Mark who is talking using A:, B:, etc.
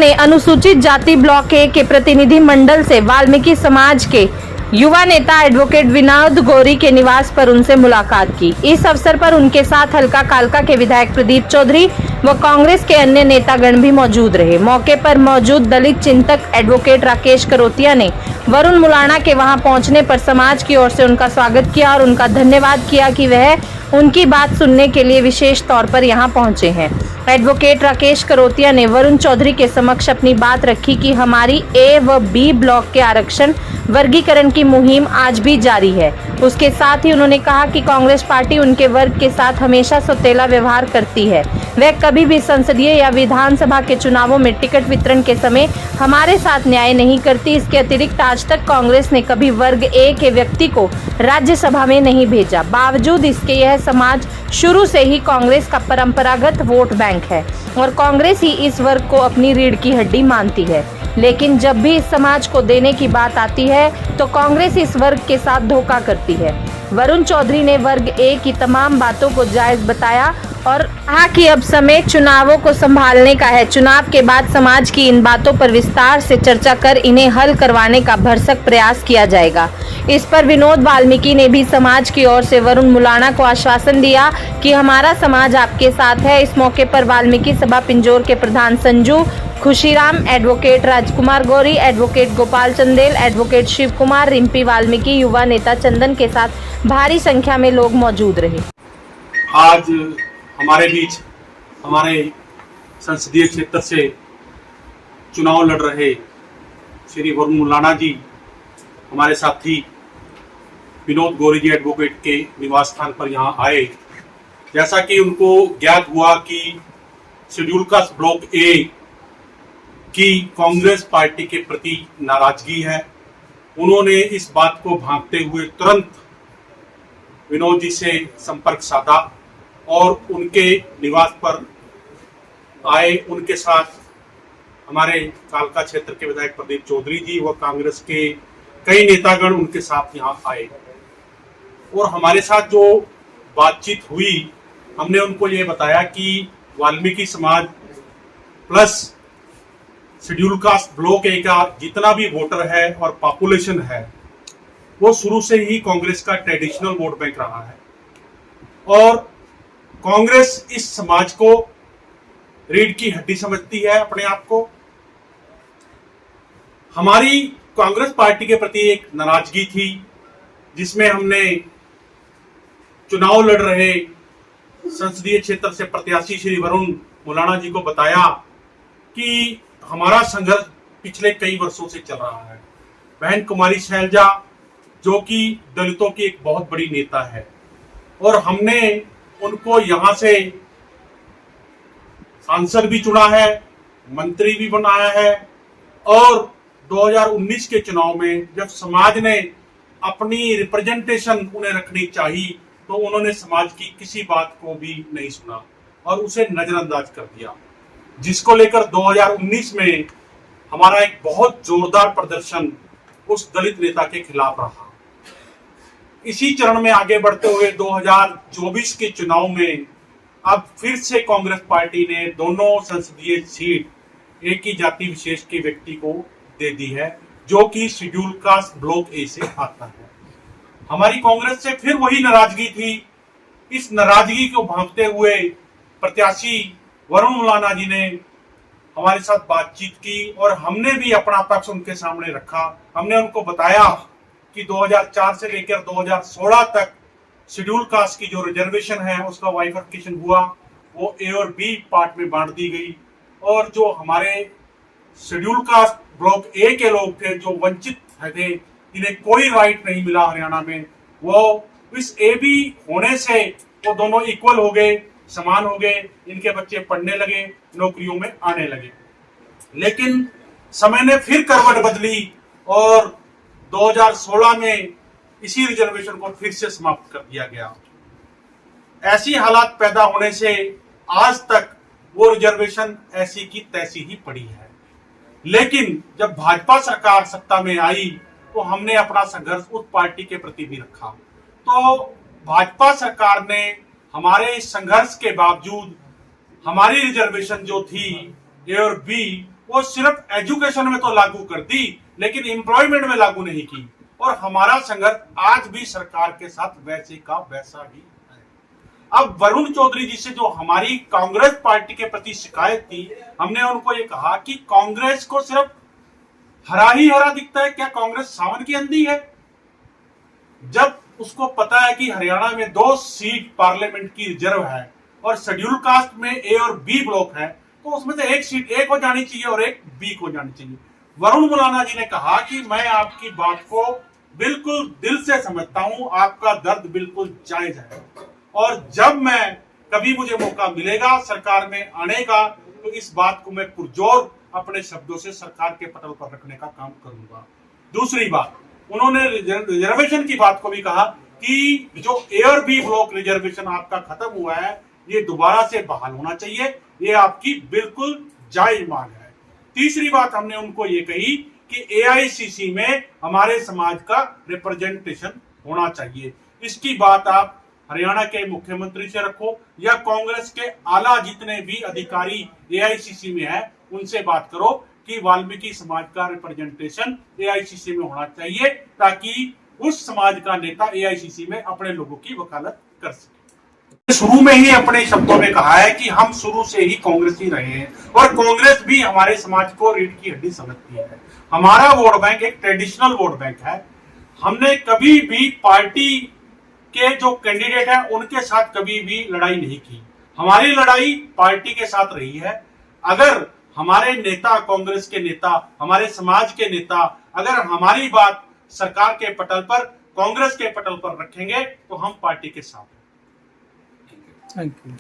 A: ने अनुसूचित जाति ब्लॉक ए के प्रतिनिधि मंडल से वाल्मीकि समाज के युवा नेता एडवोकेट विनोद गौरी के निवास पर उनसे मुलाकात की। इस अवसर पर उनके साथ हल्का कालका के विधायक प्रदीप चौधरी व कांग्रेस के अन्य नेतागण भी मौजूद रहे। मौके पर मौजूद दलित चिंतक एडवोकेट राकेश करोतिया ने वरुण मुलाणा के वहां पहुंचने पर समाज की ओर से उनका स्वागत किया और उनका धन्यवाद किया कि वह उनकी बात सुनने के लिए विशेष तौर पर यहां पहुंचे हैं। एडवोकेट राकेश करोतिया ने वरुण चौधरी के समक्ष अपनी बात रखी कि हमारी ए व बी ब्लॉक के आरक्षण वर्गीकरण की मुहिम आज भी जारी है। उसके साथ ही उन्होंने कहा कि कांग्रेस पार्टी उनके वर्ग के साथ हमेशा सौतेला व्यवहार करती है। वह कभी भी संसदीय या विधानसभा के चुनावों में टिकट वितरण के समय हमारे साथ न्याय नहीं करती। इसके अतिरिक्त आज तक कांग्रेस ने कभी वर्ग ए के व्यक्ति को राज्यसभा में नहीं भेजा। बावजूद इसके यह समाज शुरू से ही कांग्रेस का परंपरागत वोट बैंक है और कांग्रेस ही इस वर्ग को अपनी रीढ़ की हड्डी मानती है। लेकिन जब भी इस समाज को देने की बात आती है तो कांग्रेस इस वर्ग के साथ धोखा करती है। वरुण चौधरी ने वर्ग ए की तमाम बातों को जायज बताया और कहा कि अब समय चुनावों को संभालने का है। चुनाव के बाद समाज की इन बातों पर विस्तार से चर्चा कर इन्हें हल करवाने का भरसक प्रयास किया जाएगा। इस पर विनोद वाल्मीकि ने भी समाज की ओर से वरुण मुलाणा को आश्वासन दिया कि हमारा समाज आपके साथ है। इस मौके पर वाल्मीकि सभा पिंजौर के प्रधान संजू खुशीराम, एडवोकेट राजकुमार गौरी, एडवोकेट गोपाल चंदेल, एडवोकेट शिव कुमार, रिम्पी वाल्मीकि, युवा नेता चंदन के साथ भारी संख्या में लोग मौजूद रहे।
B: आज हमारे बीच हमारे संसदीय क्षेत्र से चुनाव लड़ रहे श्री वरुण मुलाणा जी हमारे साथी विनोद गौरी जी एडवोकेट के निवास स्थान पर यहाँ आए। जैसा कि उनको ज्ञात हुआ कि शेड्यूल कास्ट ब्लॉक ए की कांग्रेस पार्टी के प्रति नाराजगी है, उन्होंने इस बात को भांपते हुए तुरंत विनोद जी से संपर्क साधा और उनके निवास पर आए। उनके साथ हमारे कालका क्षेत्र के विधायक प्रदीप चौधरी जी व कांग्रेस के कई नेतागण उनके साथ यहाँ आए और हमारे साथ जो बातचीत हुई, हमने उनको ये बताया कि वाल्मीकि समाज प्लस शेड्यूल कास्ट ब्लॉक ए का जितना भी वोटर है और पॉपुलेशन है वो शुरू से ही कांग्रेस का ट्रेडिशनल वोट बैंक रहा है और कांग्रेस इस समाज को रीढ़ की हड्डी समझती है अपने आप को। हमारी कांग्रेस पार्टी के प्रति एक नाराजगी थी जिसमें हमने चुनाव लड़ रहे संसदीय क्षेत्र से प्रत्याशी श्री वरुण मुलाणा जी को बताया कि हमारा संघर्ष पिछले कई वर्षों से चल रहा है। बहन कुमारी शैलजा जो कि दलितों की एक बहुत बड़ी नेता है और हमने उनको यहां से सांसद भी चुना है, मंत्री भी बनाया है और 2019 के चुनाव में जब समाज ने अपनी रिप्रेजेंटेशन उन्हें रखनी चाहिए तो उन्होंने समाज की किसी बात को भी नहीं सुना और उसे नजरअंदाज कर दिया, जिसको लेकर 2019 में हमारा एक बहुत जोरदार प्रदर्शन उस दलित नेता के खिलाफ रहा। इसी चरण में आगे बढ़ते हुए 2024 के चुनाव में अब फिर से कांग्रेस पार्टी ने दोनों संसदीय सीट एक ही जाति विशेष के व्यक्ति को दे दी है जो कि शेड्यूल कास्ट ब्लॉक ए से आता है। हमारी कांग्रेस से फिर वही नाराजगी थी। इस नाराजगी को भांपते हुए प्रत्याशी वरुण मुलाणा जी ने हमारे साथ बातचीत की और हमने भी अपना पक्ष उनके सामने रखा। हमने उनको बताया कि 2004 से लेकर 2016 तक शेड्यूल कास्ट की जो रिजर्वेशन है उसका बाइफर्केशन हुआ, वो ए और बी पार्ट में बांट दी गई और जो हमारे शेड्यूल कास्ट ब्लॉक ए के लोग थे जो वंचित थे, इन्हें कोई राइट नहीं मिला हरियाणा में, वो इस ए बी होने से वो दोनों इक्वल हो गए, समान हो गए, इनके बच्चे पढ़ने लगे, नौकरियों में आने लगे। लेकिन समय ने फिर करवट बदली और 2016 में इसी रिजर्वेशन को फिर से समाप्त कर दिया गया। ऐसी हालात पैदा होने से आज तक वो रिजर्वेशन ऐसी की तैसी ही पड़ी है। लेकिन जब भाजपा सरकार सत्ता में आई तो हमने अपना संघर्ष उस पार्टी के प्रति भी रखा। तो भाजपा सरकार ने हमारे संघर्ष के बावजूद हमारी रिजर्वेशन जो थी ए और बी वो सिर्फ एजुकेशन में तो लागू कर दी, लेकिन एम्प्लॉयमेंट में लागू नहीं की। और हमारा संघर्ष आज भी सरकार के साथ वैसे का वैसा ही है। अब वरुण चौधरी जी से जो हमारी कांग्रेस पार्टी के प्रति शिकायत थी, हमने उनको ये कहा कि कांग्रेस को सिर्फ हरा ही हरा दिखता है, क्या कांग्रेस सावन की आंधी है? जब उसको पता है कि हरियाणा में 2 सीट पार्लियामेंट की रिजर्व है और शेड्यूल कास्ट में ए और बी ब्लॉक है, तो उसमें से एक सीट ए को जानी चाहिए और एक बी को जानी चाहिए। वरुण मुलाना जी ने कहा कि मैं आपकी बात को बिल्कुल दिल से समझता हूं, आपका दर्द बिल्कुल जायज है, और जब मैं कभी मुझे मौका मिलेगा सरकार में आने का, तो इस बात को मैं पुरजोर अपने शब्दों से सरकार के पटल पर रखने का काम करूंगा। दूसरी बात, उन्होंने रिजर्वेशन की बात को भी कहा कि जो ए और बी ब्लॉक रिजर्वेशन आपका खत्म हुआ है, ये दोबारा से बहाल होना चाहिए, ये आपकी बिल्कुल जायज मांग है। तीसरी बात हमने उनको ये कही कि एआईसीसी में हमारे समाज का रिप्रेजेंटेशन होना चाहिए। इसकी बात आप हरियाणा के मुख्यमंत्री से रखो या कांग्रेस के आला जितने भी अधिकारी एआईसीसी में है उनसे बात करो कि वाल्मीकि समाज का रिप्रेजेंटेशन एआईसीसी में होना चाहिए, ताकि उस समाज का नेता एआईसीसी में अपने लोगों की वकालत कर सके। शुरू में ही अपने शब्दों में कहा है कि हम शुरू से ही कांग्रेस ही रहे हैं और कांग्रेस भी हमारे समाज को रीढ़ की हड्डी समझती है। हमारा वोट बैंक एक ट्रेडिशनल वोट बैंक है। हमने कभी भी पार्टी के जो कैंडिडेट हैं उनके साथ कभी भी लड़ाई नहीं की। हमारी लड़ाई पार्टी के साथ रही है। अगर हमारे नेता, कांग्रेस के नेता, हमारे समाज के नेता अगर हमारी बात सरकार के पटल पर, कांग्रेस के पटल पर रखेंगे तो हम पार्टी के साथ हैं।
C: Thank you.